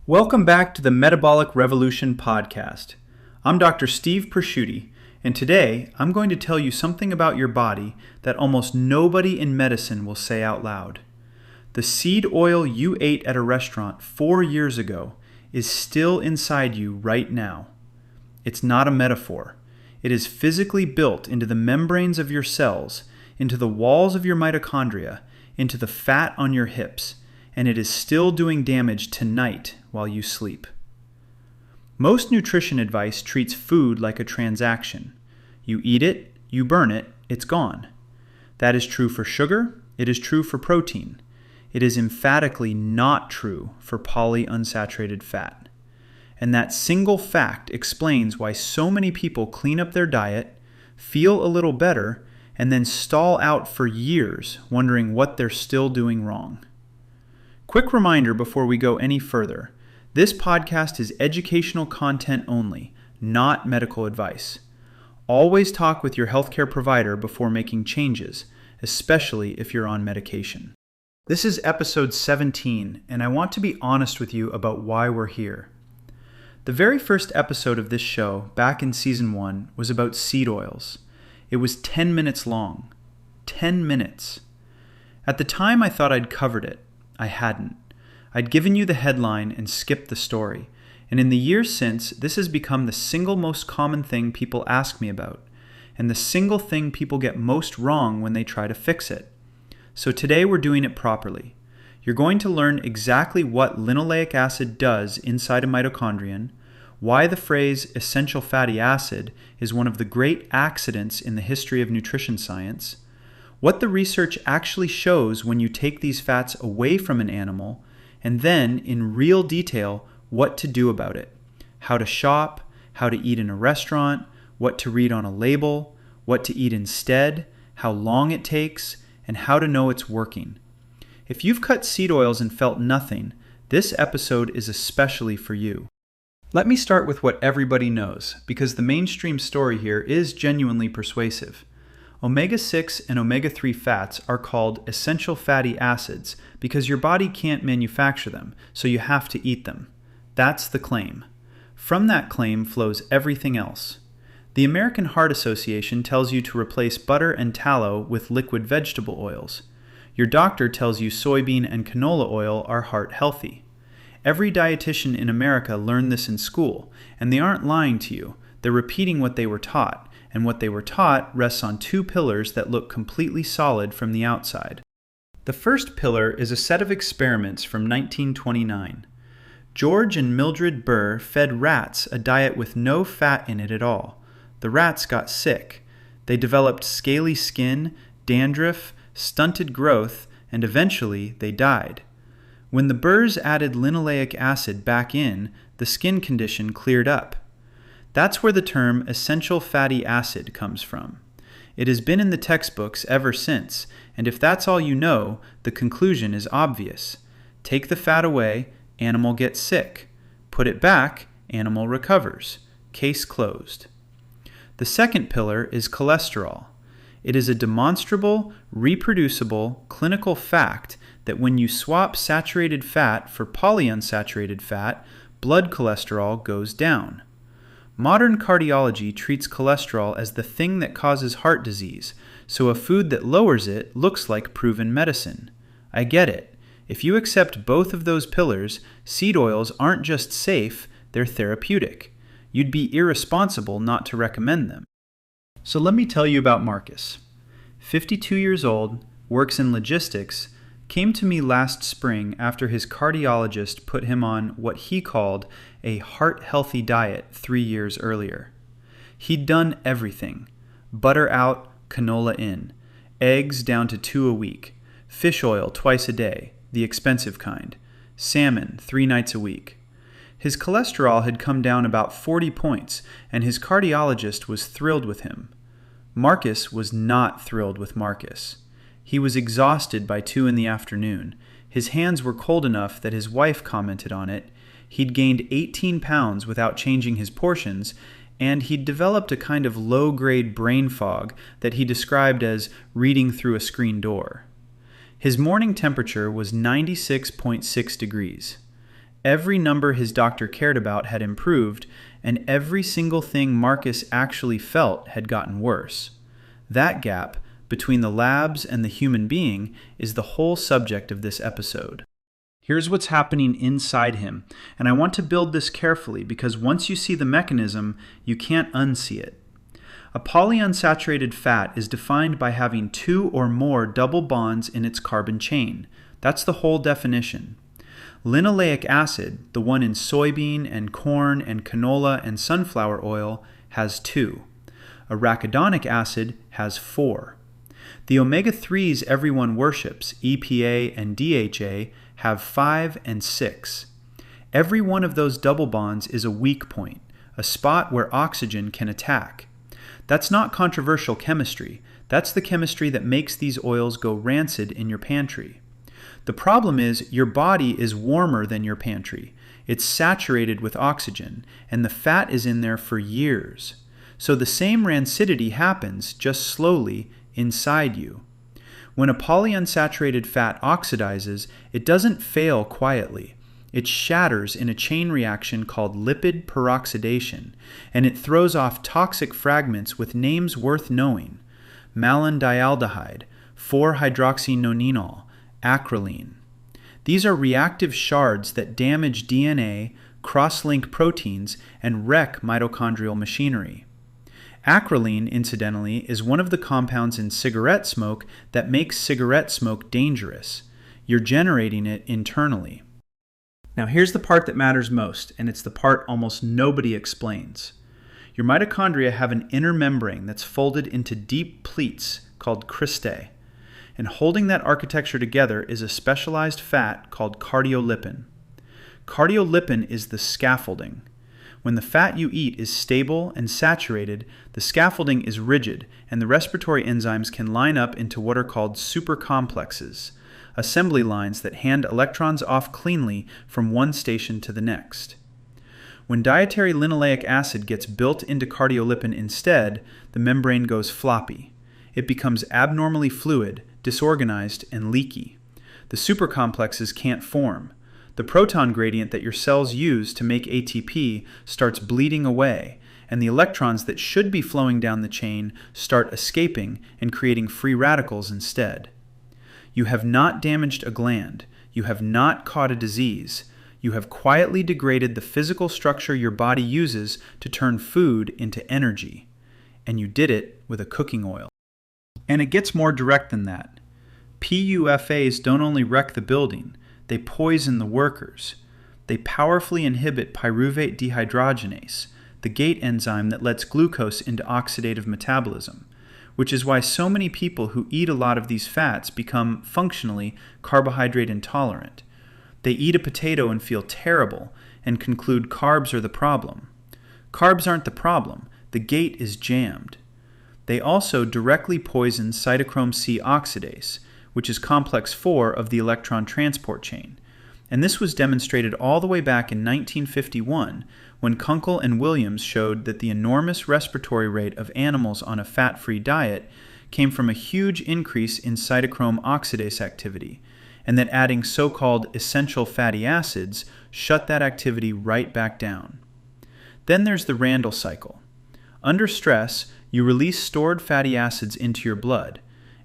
Welcome back to the Metabolic Revolution podcast. I'm Dr. Steve Presciutti, and today I'm going to tell you something about your body that almost nobody in medicine will say out loud. The seed oil you ate at a restaurant 4 years ago is still inside you right now. It's not a metaphor. It is physically built into the membranes of your cells, into the walls of your mitochondria, into the fat on your hips, and it is still doing damage tonight while you sleep. Most nutrition advice treats food like a transaction. You eat it, you burn it, it's gone. That is true for sugar, it is true for protein. It is emphatically not true for polyunsaturated fat. And that single fact explains why so many people clean up their diet, feel a little better, and then stall out for years wondering what they're still doing wrong. Quick reminder before we go any further. This podcast is educational content only, not medical advice. Always talk with your healthcare provider before making changes, especially if you're on medication. This is episode 17, and I want to be honest with you about why we're here. The very first episode of this show, back in season 1, was about seed oils. It was 10 minutes long. 10 minutes. At the time, I thought I'd covered it. I hadn't. I'd given you the headline and skipped the story, and in the years since, this has become the single most common thing people ask me about, and the single thing people get most wrong when they try to fix it. So today we're doing it properly. You're going to learn exactly what linoleic acid does inside a mitochondrion, why the phrase essential fatty acid is one of the great accidents in the history of nutrition science, what the research actually shows when you take these fats away from an animal, and then, in real detail, what to do about it. How to shop, how to eat in a restaurant, what to read on a label, what to eat instead, how long it takes, and how to know it's working. If you've cut seed oils and felt nothing, this episode is especially for you. Let me start with what everybody knows, because the mainstream story here is genuinely persuasive. Omega-6 and omega-3 fats are called essential fatty acids because your body can't manufacture them, so you have to eat them. That's the claim. From that claim flows everything else. The American Heart Association tells you to replace butter and tallow with liquid vegetable oils. Your doctor tells you soybean and canola oil are heart healthy. Every dietitian in America learned this in school, and they aren't lying to you. They're repeating what they were taught. And what they were taught rests on 2 pillars that look completely solid from the outside. The first pillar is a set of experiments from 1929. George and Mildred Burr fed rats a diet with no fat in it at all. The rats got sick. They developed scaly skin, dandruff, stunted growth, and eventually they died. When the Burrs added linoleic acid back in, the skin condition cleared up. That's where the term essential fatty acid comes from. It has been in the textbooks ever since, and if that's all you know, the conclusion is obvious. Take the fat away, animal gets sick. Put it back, animal recovers. Case closed. The second pillar is cholesterol. It is a demonstrable, reproducible, clinical fact that when you swap saturated fat for polyunsaturated fat, blood cholesterol goes down. Modern cardiology treats cholesterol as the thing that causes heart disease, so a food that lowers it looks like proven medicine. I get it. If you accept both of those pillars, seed oils aren't just safe, they're therapeutic. You'd be irresponsible not to recommend them. So let me tell you about Marcus. 52 years old, works in logistics, came to me last spring after his cardiologist put him on what he called a heart-healthy diet 3 years earlier. He'd done everything. Butter out, canola in. Eggs down to 2 a week. Fish oil twice a day, the expensive kind. Salmon 3 nights a week. His cholesterol had come down about 40 points, and his cardiologist was thrilled with him. Marcus was not thrilled with Marcus. He was exhausted by 2 in the afternoon. His hands were cold enough that his wife commented on it. He'd gained 18 pounds without changing his portions, and he'd developed a kind of low-grade brain fog that he described as reading through a screen door. His morning temperature was 96.6 degrees. Every number his doctor cared about had improved, and every single thing Marcus actually felt had gotten worse. That gap between the labs and the human being is the whole subject of this episode. Here's what's happening inside him, and I want to build this carefully because once you see the mechanism, you can't unsee it. A polyunsaturated fat is defined by having 2 or more double bonds in its carbon chain. That's the whole definition. Linoleic acid, the one in soybean and corn and canola and sunflower oil, has 2. Arachidonic acid has 4. The omega-3s everyone worships, EPA and DHA, have 5 and 6. Every one of those double bonds is a weak point, a spot where oxygen can attack. That's not controversial chemistry. That's the chemistry that makes these oils go rancid in your pantry. The problem is your body is warmer than your pantry. It's saturated with oxygen, and the fat is in there for years. So the same rancidity happens, just slowly, inside you. When a polyunsaturated fat oxidizes, it doesn't fail quietly. It shatters in a chain reaction called lipid peroxidation, and it throws off toxic fragments with names worth knowing: malondialdehyde, 4-hydroxynonenal, acrolein. These are reactive shards that damage DNA, cross-link proteins, and wreck mitochondrial machinery. Acrolein, incidentally, is one of the compounds in cigarette smoke that makes cigarette smoke dangerous. You're generating it internally. Now here's the part that matters most, and it's the part almost nobody explains. Your mitochondria have an inner membrane that's folded into deep pleats called cristae, and holding that architecture together is a specialized fat called cardiolipin. Cardiolipin is the scaffolding. When the fat you eat is stable and saturated, the scaffolding is rigid, and the respiratory enzymes can line up into what are called supercomplexes, assembly lines that hand electrons off cleanly from one station to the next. When dietary linoleic acid gets built into cardiolipin instead, the membrane goes floppy. It becomes abnormally fluid, disorganized, and leaky. The supercomplexes can't form. The proton gradient that your cells use to make ATP starts bleeding away, and the electrons that should be flowing down the chain start escaping and creating free radicals instead. You have not damaged a gland. You have not caught a disease. You have quietly degraded the physical structure your body uses to turn food into energy. And you did it with a cooking oil. And it gets more direct than that. PUFAs don't only wreck the building, they poison the workers. They powerfully inhibit pyruvate dehydrogenase, the gate enzyme that lets glucose into oxidative metabolism, which is why so many people who eat a lot of these fats become functionally carbohydrate intolerant. They eat a potato and feel terrible and conclude carbs are the problem. Carbs aren't the problem. The gate is jammed. They also directly poison cytochrome C oxidase, which is complex 4 of the electron transport chain. And this was demonstrated all the way back in 1951 when Kunkel and Williams showed that the enormous respiratory rate of animals on a fat-free diet came from a huge increase in cytochrome oxidase activity, and that adding so-called essential fatty acids shut that activity right back down. Then there's the Randle cycle. Under stress, you release stored fatty acids into your blood,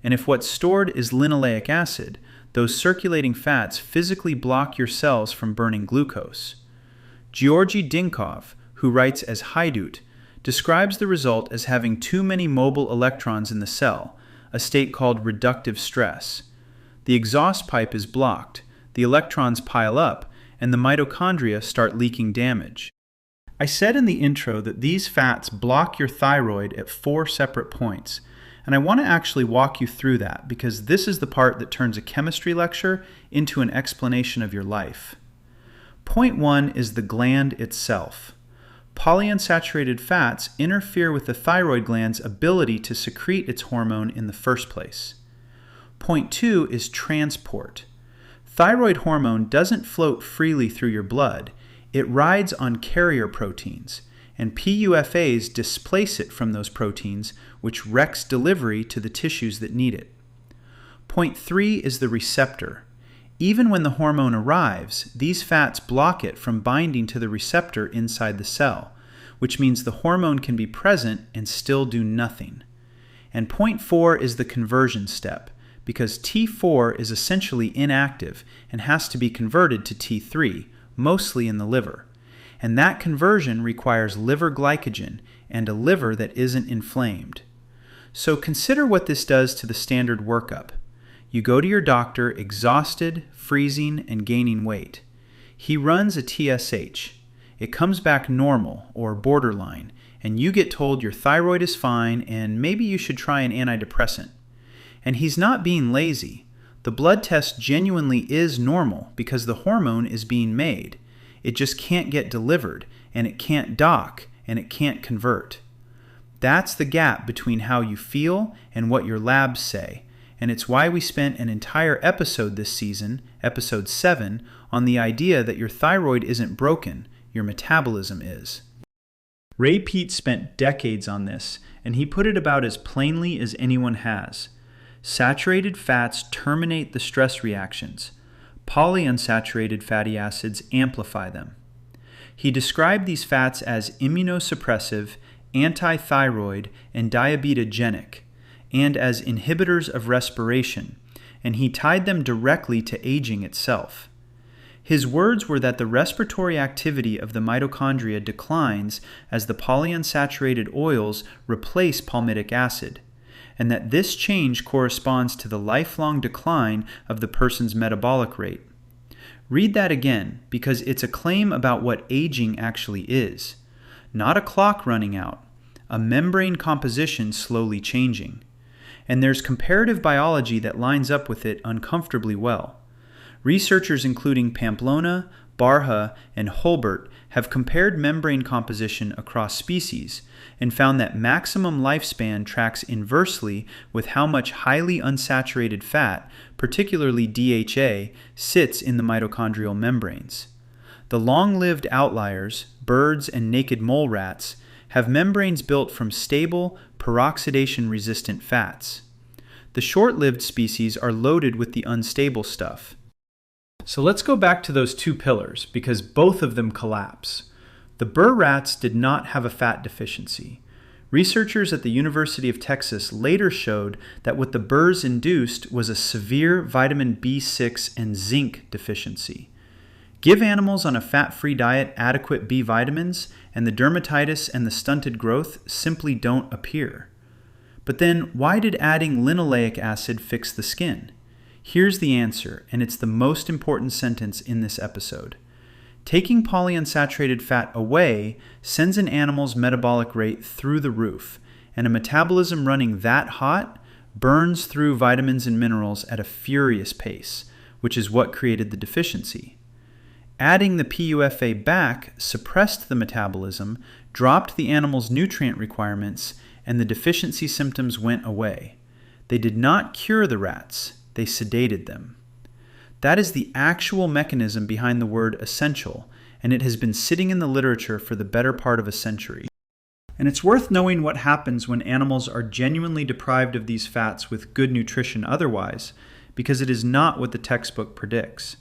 and if what's stored is linoleic acid, those circulating fats physically block your cells from burning glucose. Georgy Dinkov, who writes as Haidut, describes the result as having too many mobile electrons in the cell, a state called reductive stress. The exhaust pipe is blocked, the electrons pile up, and the mitochondria start leaking damage. I said in the intro that these fats block your thyroid at 4 separate points, and I want to actually walk you through that because this is the part that turns a chemistry lecture into an explanation of your life. Point 1 is the gland itself. Polyunsaturated fats interfere with the thyroid gland's ability to secrete its hormone in the first place. Point 2 is transport. Thyroid hormone doesn't float freely through your blood. It rides on carrier proteins, and PUFAs displace it from those proteins, which wrecks delivery to the tissues that need it. Point 3 is the receptor. Even when the hormone arrives, these fats block it from binding to the receptor inside the cell, which means the hormone can be present and still do nothing. And point 4 is the conversion step, because T4 is essentially inactive and has to be converted to T3, mostly in the liver. And that conversion requires liver glycogen and a liver that isn't inflamed. So consider what this does to the standard workup. You go to your doctor exhausted, freezing, and gaining weight. He runs a TSH. It comes back normal or borderline, and you get told your thyroid is fine and maybe you should try an antidepressant. And he's not being lazy. The blood test genuinely is normal because the hormone is being made. It just can't get delivered, and it can't dock, and it can't convert. That's the gap between how you feel and what your labs say, and it's why we spent an entire episode this season, episode 7, on the idea that your thyroid isn't broken, your metabolism is. Ray Peat spent decades on this, and he put it about as plainly as anyone has. Saturated fats terminate the stress reactions. Polyunsaturated fatty acids amplify them. He described these fats as immunosuppressive, antithyroid, and diabetogenic, and as inhibitors of respiration, and he tied them directly to aging itself. His words were that the respiratory activity of the mitochondria declines as the polyunsaturated oils replace palmitic acid, and that this change corresponds to the lifelong decline of the person's metabolic rate. Read that again, because it's a claim about what aging actually is. Not a clock running out, a membrane composition slowly changing. And there's comparative biology that lines up with it uncomfortably well. Researchers including Pamplona, Barha, and Holbert have compared membrane composition across species and found that maximum lifespan tracks inversely with how much highly unsaturated fat, particularly DHA, sits in the mitochondrial membranes. The long-lived outliers, birds and naked mole rats, have membranes built from stable, peroxidation-resistant fats. The short-lived species are loaded with the unstable stuff. So let's go back to those two pillars, because both of them collapse. The Burr rats did not have a fat deficiency. Researchers at the University of Texas later showed that what the Burrs induced was a severe vitamin B6 and zinc deficiency. Give animals on a fat-free diet adequate B vitamins, and the dermatitis and the stunted growth simply don't appear. But then, why did adding linoleic acid fix the skin? Here's the answer, and it's the most important sentence in this episode. Taking polyunsaturated fat away sends an animal's metabolic rate through the roof, and a metabolism running that hot burns through vitamins and minerals at a furious pace, which is what created the deficiency. Adding the PUFA back suppressed the metabolism, dropped the animal's nutrient requirements, and the deficiency symptoms went away. They did not cure the rats. They sedated them. That is the actual mechanism behind the word essential, and it has been sitting in the literature for the better part of a century. And it's worth knowing what happens when animals are genuinely deprived of these fats with good nutrition otherwise, because it is not what the textbook predicts.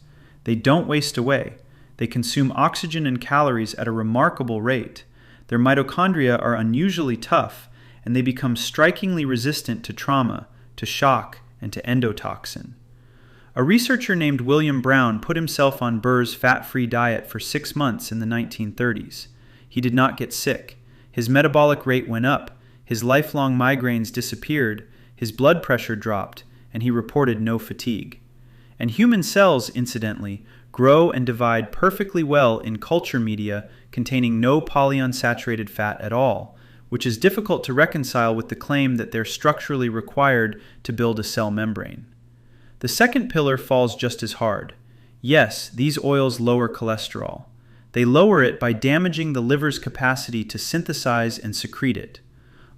They don't waste away. They consume oxygen and calories at a remarkable rate. Their mitochondria are unusually tough, and they become strikingly resistant to trauma, to shock, and to endotoxin. A researcher named William Brown put himself on Burr's fat-free diet for 6 months in the 1930s. He did not get sick. His metabolic rate went up, his lifelong migraines disappeared, his blood pressure dropped, and he reported no fatigue. And human cells, incidentally, grow and divide perfectly well in culture media containing no polyunsaturated fat at all, which is difficult to reconcile with the claim that they're structurally required to build a cell membrane. The second pillar falls just as hard. Yes, these oils lower cholesterol. They lower it by damaging the liver's capacity to synthesize and secrete it.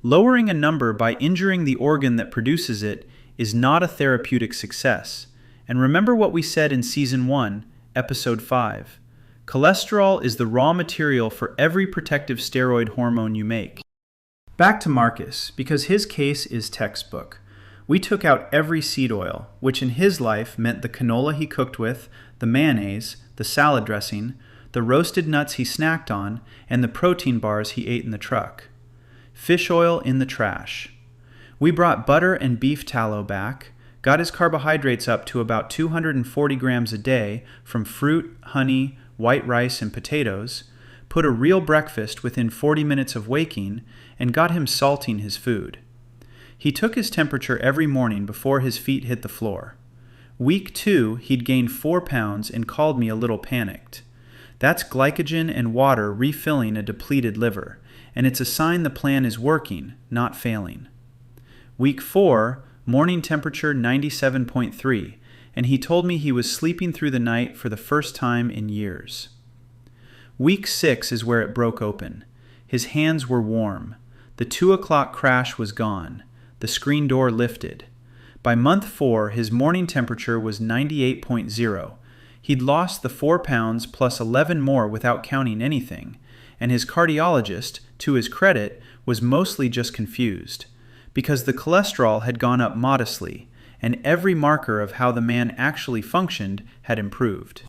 Lowering a number by injuring the organ that produces it is not a therapeutic success. And remember what we said in Season 1, Episode 5. Cholesterol is the raw material for every protective steroid hormone you make. Back to Marcus, because his case is textbook. We took out every seed oil, which in his life meant the canola he cooked with, the mayonnaise, the salad dressing, the roasted nuts he snacked on, and the protein bars he ate in the truck. Fish oil in the trash. We brought butter and beef tallow back, got his carbohydrates up to about 240 grams a day from fruit, honey, white rice, and potatoes, put a real breakfast within 40 minutes of waking, and got him salting his food. He took his temperature every morning before his feet hit the floor. Week 2, he'd gained 4 pounds and called me a little panicked. That's glycogen and water refilling a depleted liver, and it's a sign the plan is working, not failing. Week 4, morning temperature 97.3, and he told me he was sleeping through the night for the first time in years. Week 6 is where it broke open. His hands were warm. The 2 o'clock crash was gone. The screen door lifted. By month 4, his morning temperature was 98.0. He'd lost the 4 pounds plus 11 more without counting anything, and his cardiologist, to his credit, was mostly just confused, because the cholesterol had gone up modestly, and every marker of how the man actually functioned had improved.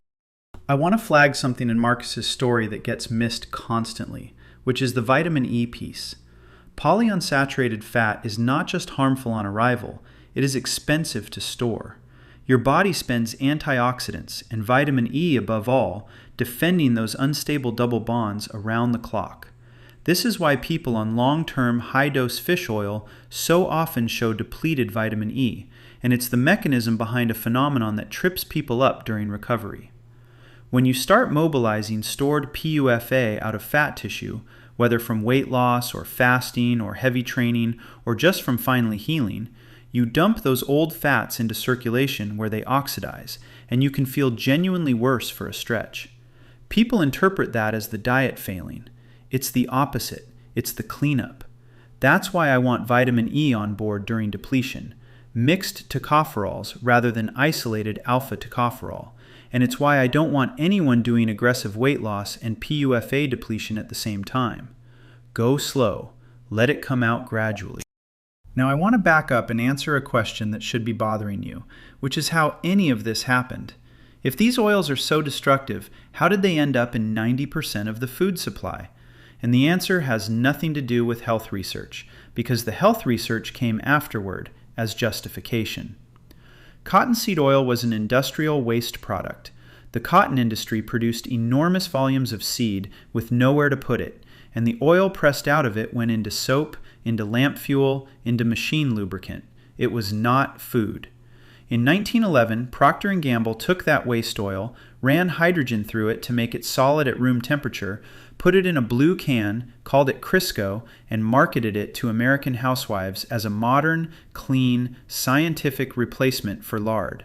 I want to flag something in Marcus's story that gets missed constantly, which is the vitamin E piece. Polyunsaturated fat is not just harmful on arrival, it is expensive to store. Your body spends antioxidants, and vitamin E above all, defending those unstable double bonds around the clock. This is why people on long-term high-dose fish oil so often show depleted vitamin E, and it's the mechanism behind a phenomenon that trips people up during recovery. When you start mobilizing stored PUFA out of fat tissue, whether from weight loss or fasting or heavy training or just from finally healing, you dump those old fats into circulation where they oxidize, and you can feel genuinely worse for a stretch. People interpret that as the diet failing. It's the opposite. It's the cleanup. That's why I want vitamin E on board during depletion, mixed tocopherols rather than isolated alpha tocopherol, and it's why I don't want anyone doing aggressive weight loss and PUFA depletion at the same time. Go slow. Let it come out gradually. Now I want to back up and answer a question that should be bothering you, which is how any of this happened. If these oils are so destructive, how did they end up in 90% of the food supply? And the answer has nothing to do with health research, because the health research came afterward as justification. Cottonseed oil was an industrial waste product. The cotton industry produced enormous volumes of seed with nowhere to put it, and the oil pressed out of it went into soap, into lamp fuel, into machine lubricant. It was not food. In 1911, Procter & Gamble took that waste oil, ran hydrogen through it to make it solid at room temperature, put it in a blue can, called it Crisco, and marketed it to American housewives as a modern, clean, scientific replacement for lard.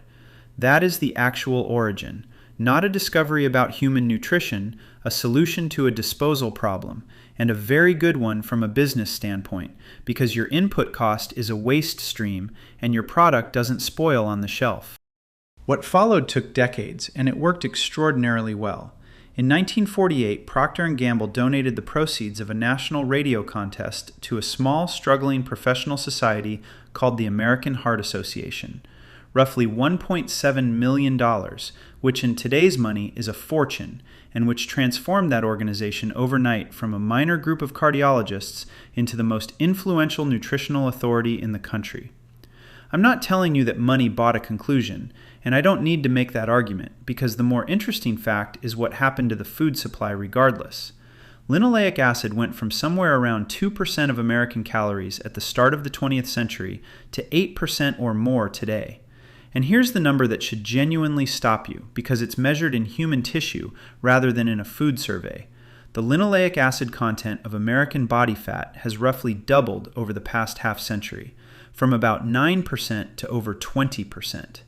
That is the actual origin, not a discovery about human nutrition, a solution to a disposal problem, and a very good one from a business standpoint, because your input cost is a waste stream and your product doesn't spoil on the shelf. What followed took decades, and it worked extraordinarily well. In 1948, Procter & Gamble donated the proceeds of a national radio contest to a small, struggling professional society called the American Heart Association. Roughly $1.7 million, which in today's money is a fortune, and which transformed that organization overnight from a minor group of cardiologists into the most influential nutritional authority in the country. I'm not telling you that money bought a conclusion, and I don't need to make that argument, because the more interesting fact is what happened to the food supply regardless. Linoleic acid went from somewhere around 2% of American calories at the start of the 20th century to 8% or more today. And here's the number that should genuinely stop you, because it's measured in human tissue rather than in a food survey. The linoleic acid content of American body fat has roughly doubled over the past half century, from about 9% to over 20%.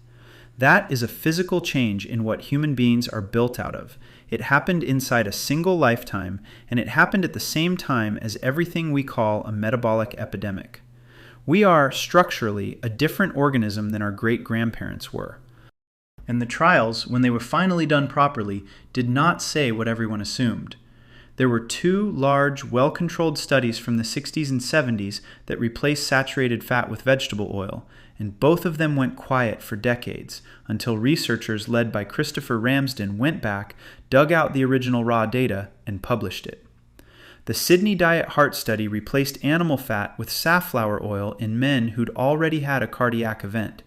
That is a physical change in what human beings are built out of. It happened inside a single lifetime, and it happened at the same time as everything we call a metabolic epidemic. We are, structurally, a different organism than our great-grandparents were. And the trials, when they were finally done properly, did not say what everyone assumed. There were 2 large, well-controlled studies from the 60s and 70s that replaced saturated fat with vegetable oil, and both of them went quiet for decades until researchers led by Christopher Ramsden went back, dug out the original raw data, and published it. The Sydney Diet Heart Study replaced animal fat with safflower oil in men who'd already had a cardiac event.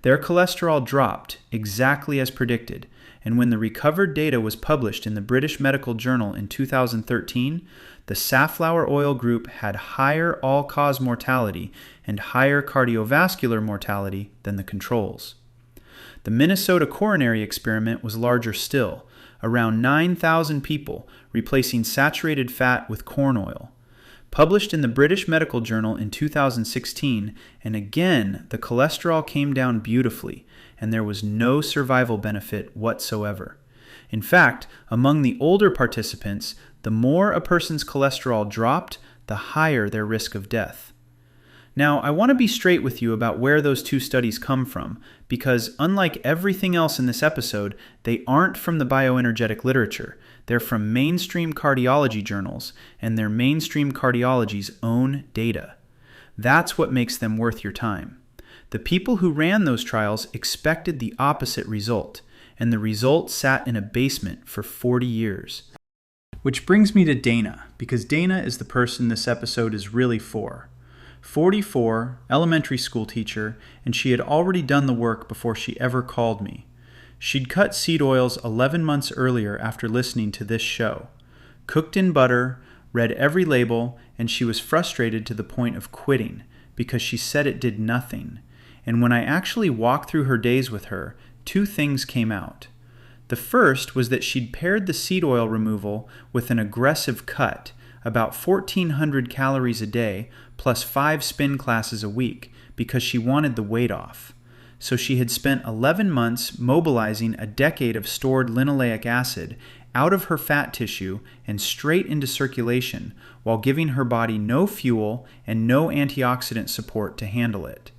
Their cholesterol dropped, exactly as predicted, and when the recovered data was published in the British Medical Journal in 2013, the safflower oil group had higher all-cause mortality and higher cardiovascular mortality than the controls. The Minnesota coronary experiment was larger still, around 9,000 people, replacing saturated fat with corn oil. Published in the British Medical Journal in 2016, and again, the cholesterol came down beautifully, and there was no survival benefit whatsoever. In fact, among the older participants, the more a person's cholesterol dropped, the higher their risk of death. Now, I want to be straight with you about where those two studies come from, because unlike everything else in this episode, they aren't from the bioenergetic literature. They're from mainstream cardiology journals, and they're mainstream cardiology's own data. That's what makes them worth your time. The people who ran those trials expected the opposite result, and the result sat in a basement for 40 years. Which brings me to Dana, because Dana is the person this episode is really for. 44, elementary school teacher, and she had already done the work before she ever called me. She'd cut seed oils 11 months earlier after listening to this show. Cooked in butter, read every label, and she was frustrated to the point of quitting because she said it did nothing. And when I actually walked through her days with her, two things came out. The first was that she'd paired the seed oil removal with an aggressive cut, about 1,400 calories a day plus 5 spin classes a week, because she wanted the weight off. So she had spent 11 months mobilizing a decade of stored linoleic acid out of her fat tissue and straight into circulation, while giving her body no fuel and no antioxidant support to handle it.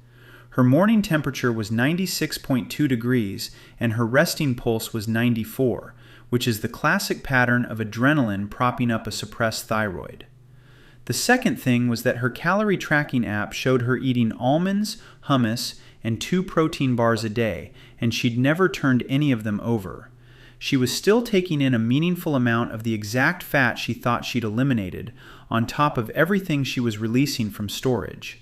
Her morning temperature was 96.2 degrees and her resting pulse was 94, which is the classic pattern of adrenaline propping up a suppressed thyroid. The second thing was that her calorie tracking app showed her eating almonds, hummus, and 2 protein bars a day, and she'd never turned any of them over. She was still taking in a meaningful amount of the exact fat she thought she'd eliminated, on top of everything she was releasing from storage.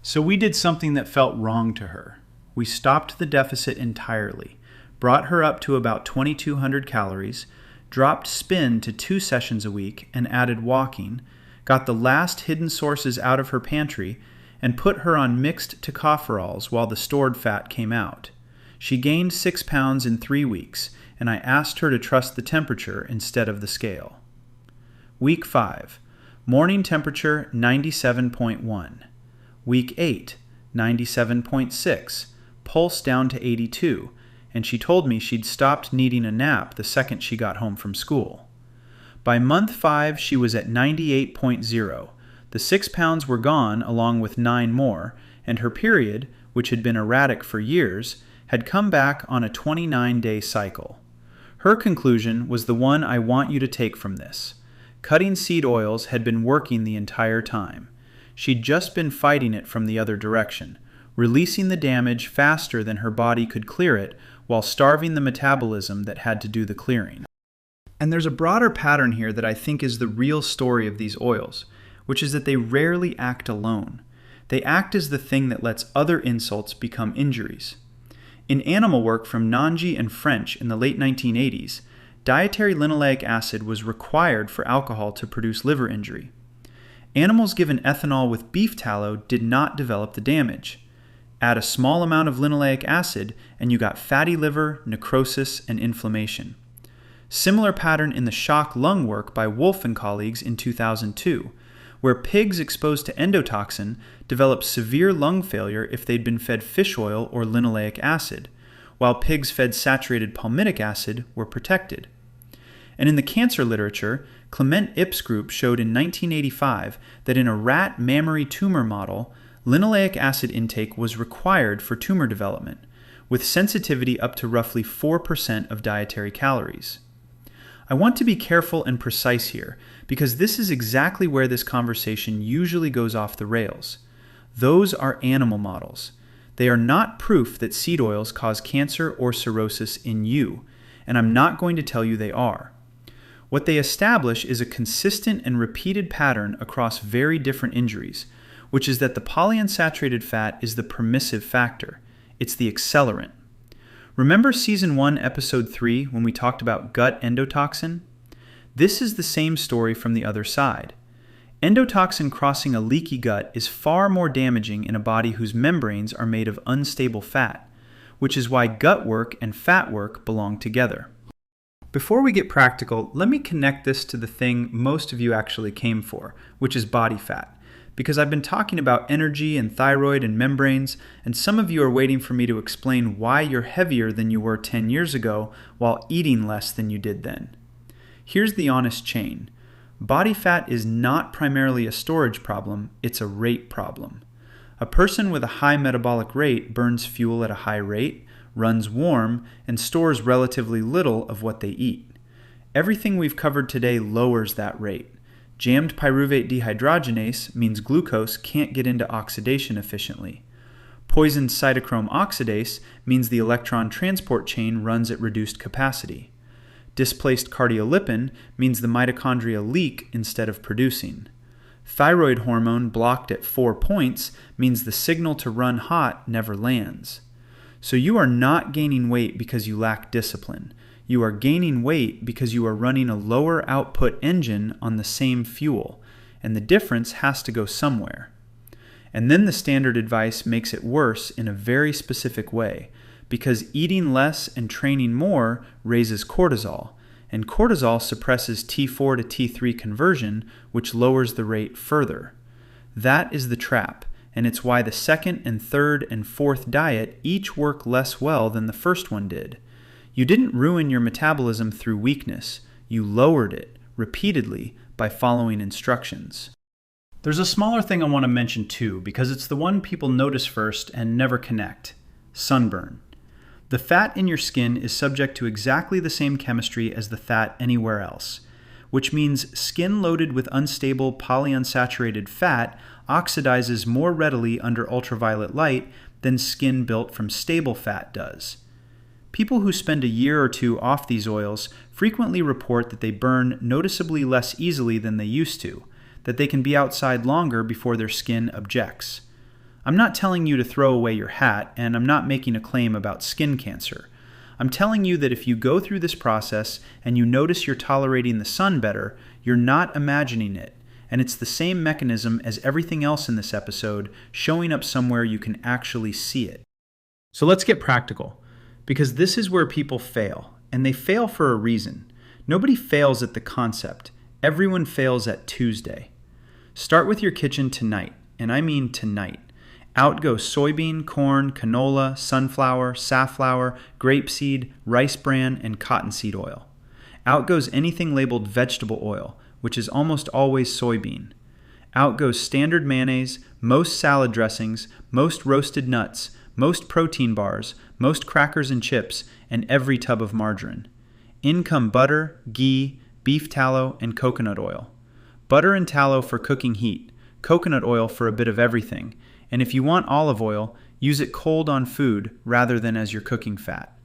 So we did something that felt wrong to her. We stopped the deficit entirely, brought her up to about 2,200 calories, dropped spin to 2 sessions a week and added walking, got the last hidden sources out of her pantry, and put her on mixed tocopherols while the stored fat came out. She gained 6 pounds in 3 weeks, and I asked her to trust the temperature instead of the scale. Week 5. Morning temperature 97.1. Week 8. 97.6. Pulse down to 82, and she told me she'd stopped needing a nap the second she got home from school. By month 5, she was at 98.0. The 6 pounds were gone along with 9 more, and her period, which had been erratic for years, had come back on a 29-day cycle. Her conclusion was the one I want you to take from this. Cutting seed oils had been working the entire time. She'd just been fighting it from the other direction, releasing the damage faster than her body could clear it while starving the metabolism that had to do the clearing. And there's a broader pattern here that I think is the real story of these oils, which is that they rarely act alone. They act as the thing that lets other insults become injuries. In animal work from Nanji and French in the late 1980s, dietary linoleic acid was required for alcohol to produce liver injury. Animals given ethanol with beef tallow did not develop the damage. Add a small amount of linoleic acid and you got fatty liver, necrosis, and inflammation. Similar pattern in the shock lung work by Wolf and colleagues in 2002, where pigs exposed to endotoxin developed severe lung failure if they'd been fed fish oil or linoleic acid, while pigs fed saturated palmitic acid were protected. And in the cancer literature, Clement Ip's group showed in 1985 that in a rat mammary tumor model, linoleic acid intake was required for tumor development, with sensitivity up to roughly 4% of dietary calories. I want to be careful and precise here, because this is exactly where this conversation usually goes off the rails. Those are animal models. They are not proof that seed oils cause cancer or cirrhosis in you, and I'm not going to tell you they are. What they establish is a consistent and repeated pattern across very different injuries, which is that the polyunsaturated fat is the permissive factor. It's the accelerant. Remember Season 1, Episode 3, when we talked about gut endotoxin? This is the same story from the other side. Endotoxin crossing a leaky gut is far more damaging in a body whose membranes are made of unstable fat, which is why gut work and fat work belong together. Before we get practical, let me connect this to the thing most of you actually came for, which is body fat, because I've been talking about energy and thyroid and membranes, and some of you are waiting for me to explain why you're heavier than you were 10 years ago while eating less than you did then. Here's the honest chain. Body fat is not primarily a storage problem, it's a rate problem. A person with a high metabolic rate burns fuel at a high rate, runs warm, and stores relatively little of what they eat. Everything we've covered today lowers that rate. Jammed pyruvate dehydrogenase means glucose can't get into oxidation efficiently. Poisoned cytochrome oxidase means the electron transport chain runs at reduced capacity. Displaced cardiolipin means the mitochondria leak instead of producing. Thyroid hormone blocked at 4 points means the signal to run hot never lands. So you are not gaining weight because you lack discipline. You are gaining weight because you are running a lower output engine on the same fuel, and the difference has to go somewhere. And then the standard advice makes it worse in a very specific way, because eating less and training more raises cortisol, and cortisol suppresses T4 to T3 conversion, which lowers the rate further. That is the trap, and it's why the second and third and fourth diet each work less well than the first one did. You didn't ruin your metabolism through weakness. You lowered it repeatedly by following instructions. There's a smaller thing I want to mention too, because it's the one people notice first and never connect: sunburn. The fat in your skin is subject to exactly the same chemistry as the fat anywhere else, which means skin loaded with unstable polyunsaturated fat oxidizes more readily under ultraviolet light than skin built from stable fat does. People who spend a year or two off these oils frequently report that they burn noticeably less easily than they used to, that they can be outside longer before their skin objects. I'm not telling you to throw away your hat, and I'm not making a claim about skin cancer. I'm telling you that if you go through this process and you notice you're tolerating the sun better, you're not imagining it, and it's the same mechanism as everything else in this episode, showing up somewhere you can actually see it. So let's get practical, because this is where people fail, and they fail for a reason. Nobody fails at the concept. Everyone fails at Tuesday. Start with your kitchen tonight, and I mean tonight. Out go soybean, corn, canola, sunflower, safflower, grapeseed, rice bran, and cottonseed oil. Out goes anything labeled vegetable oil, which is almost always soybean. Out goes standard mayonnaise, most salad dressings, most roasted nuts, most protein bars, most crackers and chips, and every tub of margarine. In come butter, ghee, beef tallow, and coconut oil. Butter and tallow for cooking heat, coconut oil for a bit of everything, and if you want olive oil, use it cold on food rather than as your cooking fat.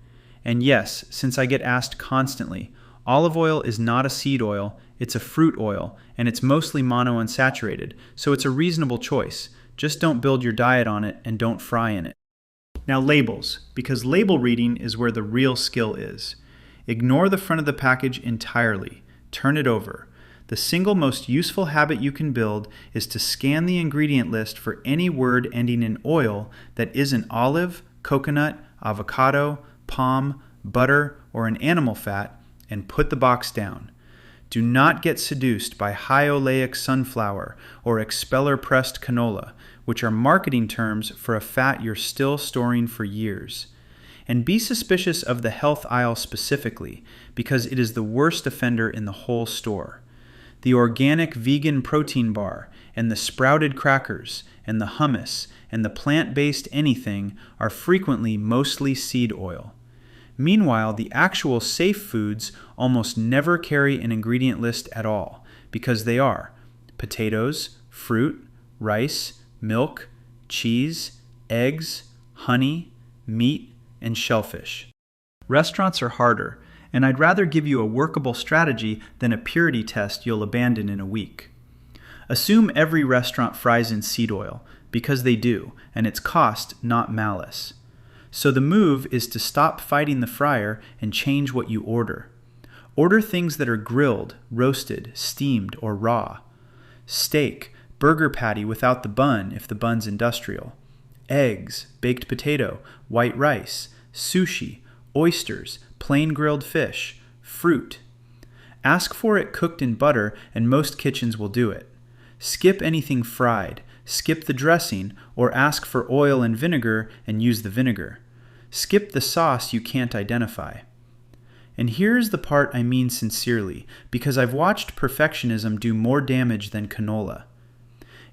And yes, since I get asked constantly, olive oil is not a seed oil, it's a fruit oil, and it's mostly monounsaturated, so it's a reasonable choice. Just don't build your diet on it and don't fry in it. Now labels, because label reading is where the real skill is. Ignore the front of the package entirely. Turn it over. The single most useful habit you can build is to scan the ingredient list for any word ending in oil that isn't olive, coconut, avocado, palm, butter, or an animal fat, and put the box down. Do not get seduced by high oleic sunflower or expeller pressed canola, which are marketing terms for a fat you're still storing for years. And be suspicious of the health aisle specifically, because it is the worst offender in the whole store. The organic vegan protein bar, and the sprouted crackers, and the hummus, and the plant-based anything are frequently mostly seed oil. Meanwhile, the actual safe foods almost never carry an ingredient list at all, because they are potatoes, fruit, rice, milk, cheese, eggs, honey, meat, and shellfish. Restaurants are harder, and I'd rather give you a workable strategy than a purity test you'll abandon in a week. Assume every restaurant fries in seed oil, because they do, and it's cost, not malice. So the move is to stop fighting the fryer and change what you order. Order things that are grilled, roasted, steamed, or raw. Steak, burger patty without the bun if the bun's industrial. Eggs, baked potato, white rice, sushi, oysters, plain grilled fish, fruit. Ask for it cooked in butter and most kitchens will do it. Skip anything fried, skip the dressing, or ask for oil and vinegar and use the vinegar. Skip the sauce you can't identify. And here's the part I mean sincerely, because I've watched perfectionism do more damage than canola.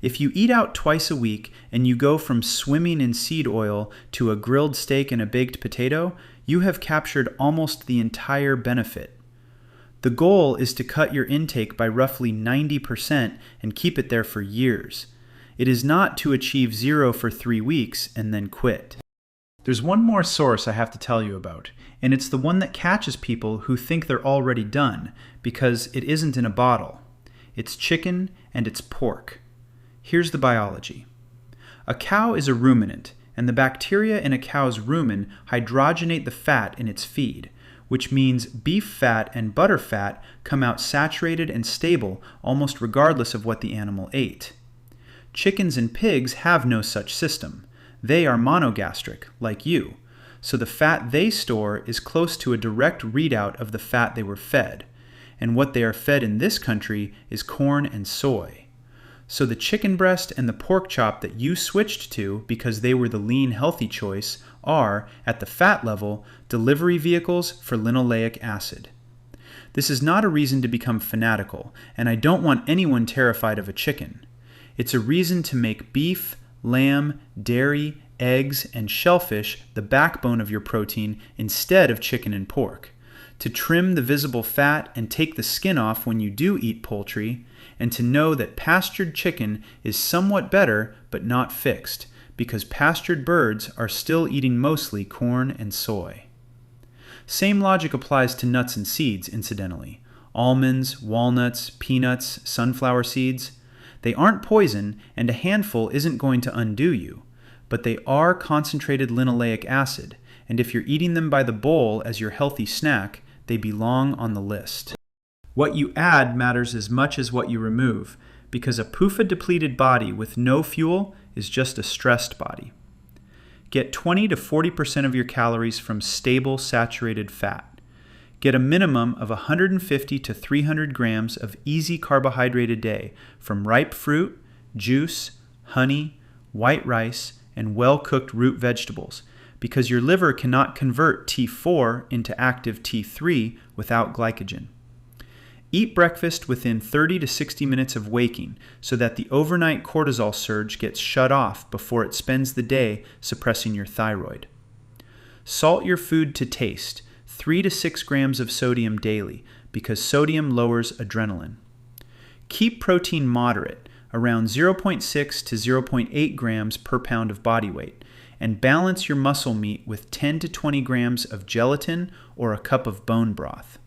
If you eat out twice a week and you go from swimming in seed oil to a grilled steak and a baked potato, you have captured almost the entire benefit. The goal is to cut your intake by roughly 90% and keep it there for years. It is not to achieve 0 for 3 weeks and then quit. There's one more source I have to tell you about, and it's the one that catches people who think they're already done because it isn't in a bottle. It's chicken and it's pork. Here's the biology. A cow is a ruminant, and the bacteria in a cow's rumen hydrogenate the fat in its feed, which means beef fat and butter fat come out saturated and stable almost regardless of what the animal ate. Chickens and pigs have no such system. They are monogastric, like you, so the fat they store is close to a direct readout of the fat they were fed, and what they are fed in this country is corn and soy. So the chicken breast and the pork chop that you switched to because they were the lean, healthy choice are, at the fat level, delivery vehicles for linoleic acid. This is not a reason to become fanatical, and I don't want anyone terrified of a chicken. It's a reason to make beef, lamb, dairy, eggs, and shellfish the backbone of your protein instead of chicken and pork, to trim the visible fat and take the skin off when you do eat poultry, and to know that pastured chicken is somewhat better but not fixed, because pastured birds are still eating mostly corn and soy. Same logic applies to nuts and seeds, incidentally. Almonds, walnuts, peanuts, sunflower seeds. They aren't poison, and a handful isn't going to undo you, but they are concentrated linoleic acid, and if you're eating them by the bowl as your healthy snack, they belong on the list. What you add matters as much as what you remove, because a PUFA-depleted body with no fuel is just a stressed body. Get 20 to 40% of your calories from stable saturated fat. Get a minimum of 150 to 300 grams of easy carbohydrate a day from ripe fruit, juice, honey, white rice, and well-cooked root vegetables, because your liver cannot convert T4 into active T3 without glycogen. Eat breakfast within 30 to 60 minutes of waking so that the overnight cortisol surge gets shut off before it spends the day suppressing your thyroid. Salt your food to taste, 3 to 6 grams of sodium daily, because sodium lowers adrenaline. Keep protein moderate, around 0.6 to 0.8 grams per pound of body weight, and balance your muscle meat with 10 to 20 grams of gelatin or a cup of bone broth.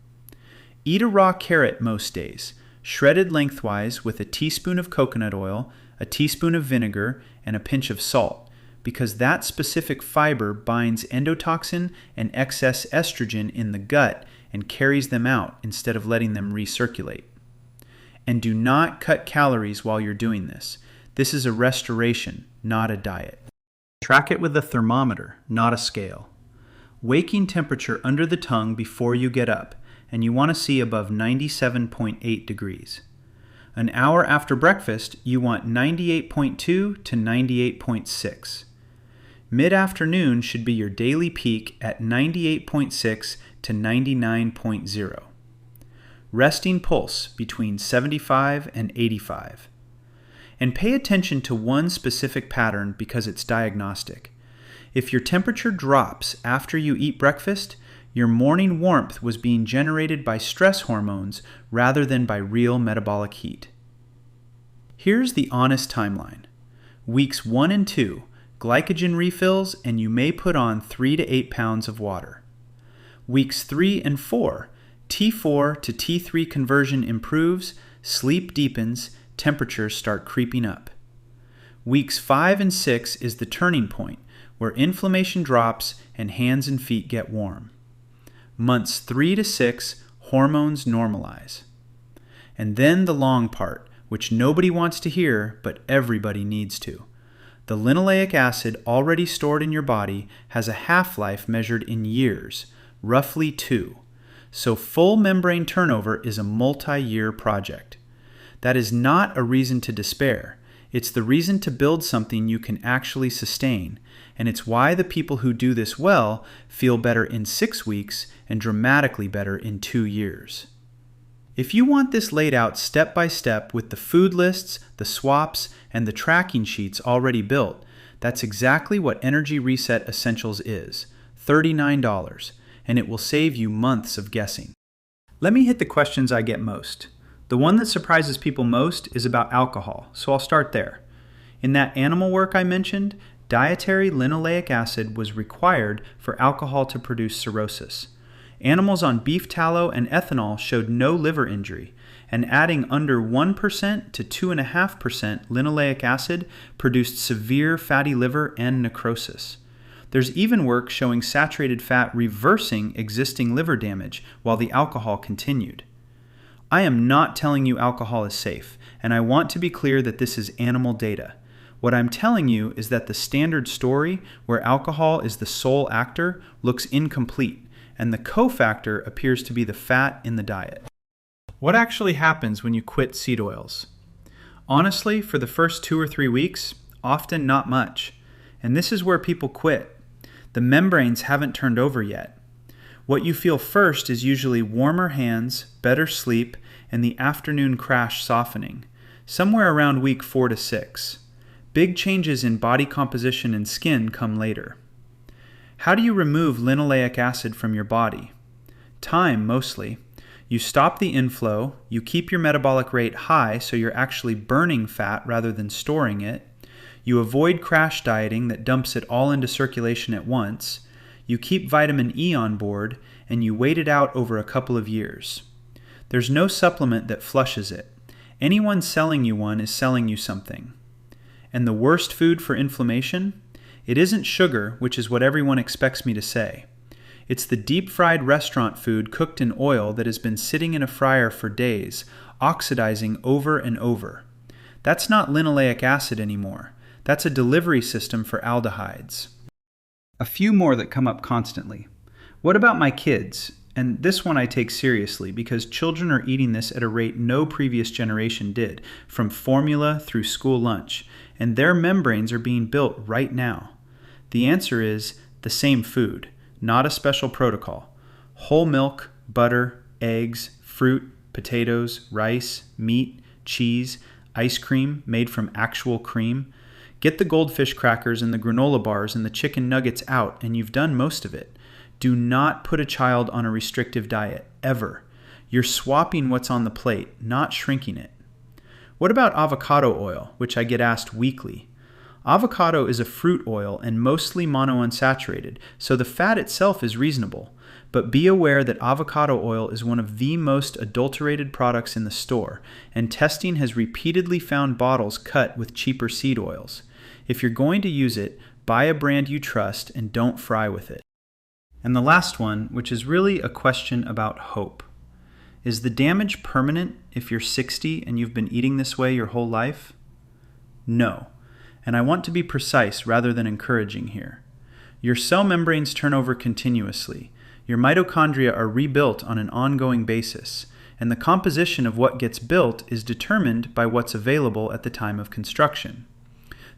Eat a raw carrot most days, shredded lengthwise with a teaspoon of coconut oil, a teaspoon of vinegar, and a pinch of salt, because that specific fiber binds endotoxin and excess estrogen in the gut and carries them out instead of letting them recirculate. And do not cut calories while you're doing this. This is a restoration, not a diet. Track it with a thermometer, not a scale. Waking temperature under the tongue before you get up, and you want to see above 97.8 degrees. An hour after breakfast, you want 98.2 to 98.6. Mid-afternoon should be your daily peak at 98.6 to 99.0. Resting pulse between 75 and 85. And pay attention to one specific pattern because it's diagnostic. If your temperature drops after you eat breakfast, your morning warmth was being generated by stress hormones rather than by real metabolic heat. Here's the honest timeline. Weeks 1 and 2, glycogen refills, and you may put on 3 to 8 pounds of water. Weeks 3 and 4, T4 to T3 conversion improves, sleep deepens, temperatures start creeping up. Weeks 5 and 6 is the turning point, where inflammation drops and hands and feet get warm. Months 3 to 6, hormones normalize. And then the long part, which nobody wants to hear, but everybody needs to. The linoleic acid already stored in your body has a half-life measured in years, roughly 2. So full membrane turnover is a multi-year project. That is not a reason to despair. It's the reason to build something you can actually sustain, and it's why the people who do this well feel better in 6 weeks and dramatically better in 2 years. If you want this laid out step by step with the food lists, the swaps, and the tracking sheets already built, that's exactly what Energy Reset Essentials is, $39, and it will save you months of guessing. Let me hit the questions I get most. The one that surprises people most is about alcohol, so I'll start there. In that animal work I mentioned, dietary linoleic acid was required for alcohol to produce cirrhosis. Animals on beef tallow and ethanol showed no liver injury, and adding under 1% to 2.5% linoleic acid produced severe fatty liver and necrosis. There's even work showing saturated fat reversing existing liver damage while the alcohol continued. I am not telling you alcohol is safe, and I want to be clear that this is animal data. What I'm telling you is that the standard story, where alcohol is the sole actor, looks incomplete, and the cofactor appears to be the fat in the diet. What actually happens when you quit seed oils? Honestly, for the first 2 or 3 weeks, often not much. And this is where people quit. The membranes haven't turned over yet. What you feel first is usually warmer hands, better sleep, and the afternoon crash softening, somewhere around week 4 to 6. Big changes in body composition and skin come later. How do you remove linoleic acid from your body? Time, mostly. You stop the inflow, you keep your metabolic rate high so you're actually burning fat rather than storing it. You avoid crash dieting that dumps it all into circulation at once. You keep vitamin E on board, and you wait it out over a couple of years. There's no supplement that flushes it. Anyone selling you one is selling you something. And the worst food for inflammation? It isn't sugar, which is what everyone expects me to say. It's the deep-fried restaurant food cooked in oil that has been sitting in a fryer for days, oxidizing over and over. That's not linoleic acid anymore. That's a delivery system for aldehydes. A few more that come up constantly. What about my kids? And this one I take seriously because children are eating this at a rate no previous generation did, from formula through school lunch, and their membranes are being built right now. The answer is the same food, not a special protocol. Whole milk, butter, eggs, fruit, potatoes, rice, meat, cheese, ice cream made from actual cream. Get the goldfish crackers and the granola bars and the chicken nuggets out, and you've done most of it. Do not put a child on a restrictive diet, ever. You're swapping what's on the plate, not shrinking it. What about avocado oil, which I get asked weekly? Avocado is a fruit oil and mostly monounsaturated, so the fat itself is reasonable. But be aware that avocado oil is one of the most adulterated products in the store, and testing has repeatedly found bottles cut with cheaper seed oils. If you're going to use it, buy a brand you trust and don't fry with it. And the last one, which is really a question about hope. Is the damage permanent if you're 60 and you've been eating this way your whole life? No. And I want to be precise rather than encouraging here. Your cell membranes turn over continuously. Your mitochondria are rebuilt on an ongoing basis, and the composition of what gets built is determined by what's available at the time of construction.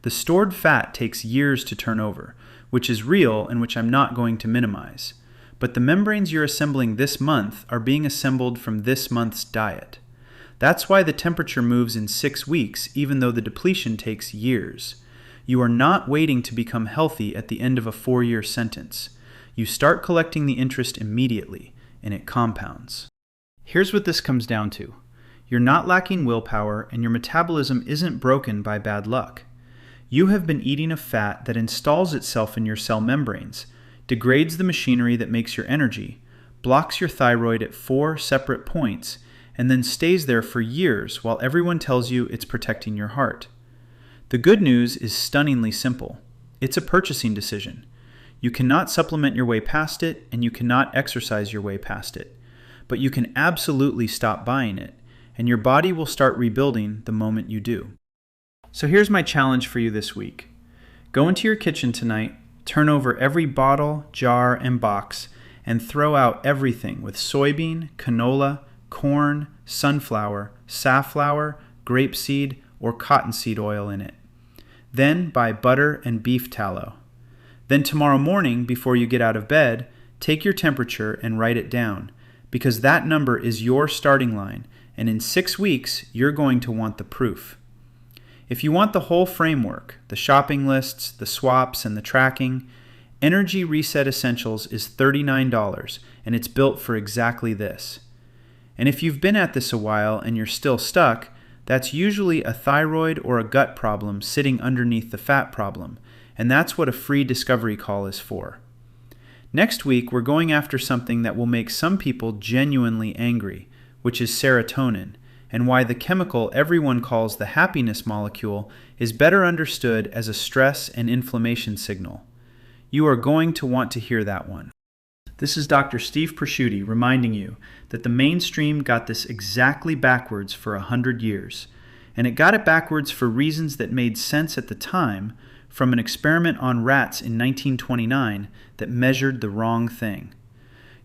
The stored fat takes years to turn over, which is real and which I'm not going to minimize. But the membranes you're assembling this month are being assembled from this month's diet. That's why the temperature moves in 6 weeks, even though the depletion takes years. You are not waiting to become healthy at the end of a 4-year sentence. You start collecting the interest immediately, and it compounds. Here's what this comes down to. You're not lacking willpower, and your metabolism isn't broken by bad luck. You have been eating a fat that installs itself in your cell membranes, degrades the machinery that makes your energy, blocks your thyroid at 4 separate points, and then stays there for years while everyone tells you it's protecting your heart. The good news is stunningly simple. It's a purchasing decision. You cannot supplement your way past it, and you cannot exercise your way past it. But you can absolutely stop buying it, and your body will start rebuilding the moment you do. So here's my challenge for you this week. Go into your kitchen tonight, turn over every bottle, jar, and box, and throw out everything with soybean, canola, corn, sunflower, safflower, grapeseed, or cottonseed oil in it. Then buy butter and beef tallow. Then tomorrow morning, before you get out of bed, take your temperature and write it down, because that number is your starting line, and in 6 weeks, you're going to want the proof. If you want the whole framework, the shopping lists, the swaps, and the tracking, Energy Reset Essentials is $39, and it's built for exactly this. And if you've been at this a while and you're still stuck, that's usually a thyroid or a gut problem sitting underneath the fat problem, and that's what a free discovery call is for. Next week, we're going after something that will make some people genuinely angry, which is serotonin, and why the chemical everyone calls the happiness molecule is better understood as a stress and inflammation signal. You are going to want to hear that one. This is Dr. Steve Presciutti reminding you that the mainstream got this exactly backwards for 100 years, and it got it backwards for reasons that made sense at the time from an experiment on rats in 1929 that measured the wrong thing.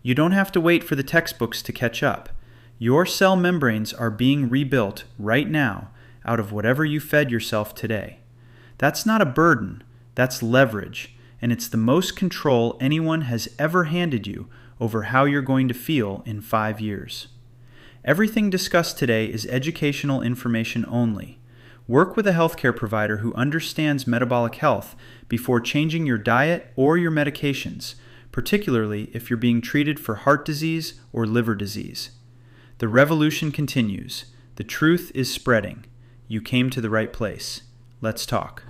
You don't have to wait for the textbooks to catch up. Your cell membranes are being rebuilt right now out of whatever you fed yourself today. That's not a burden, that's leverage, and it's the most control anyone has ever handed you over how you're going to feel in 5 years. Everything discussed today is educational information only. Work with a healthcare provider who understands metabolic health before changing your diet or your medications, particularly if you're being treated for heart disease or liver disease. The revolution continues. The truth is spreading. You came to the right place. Let's talk.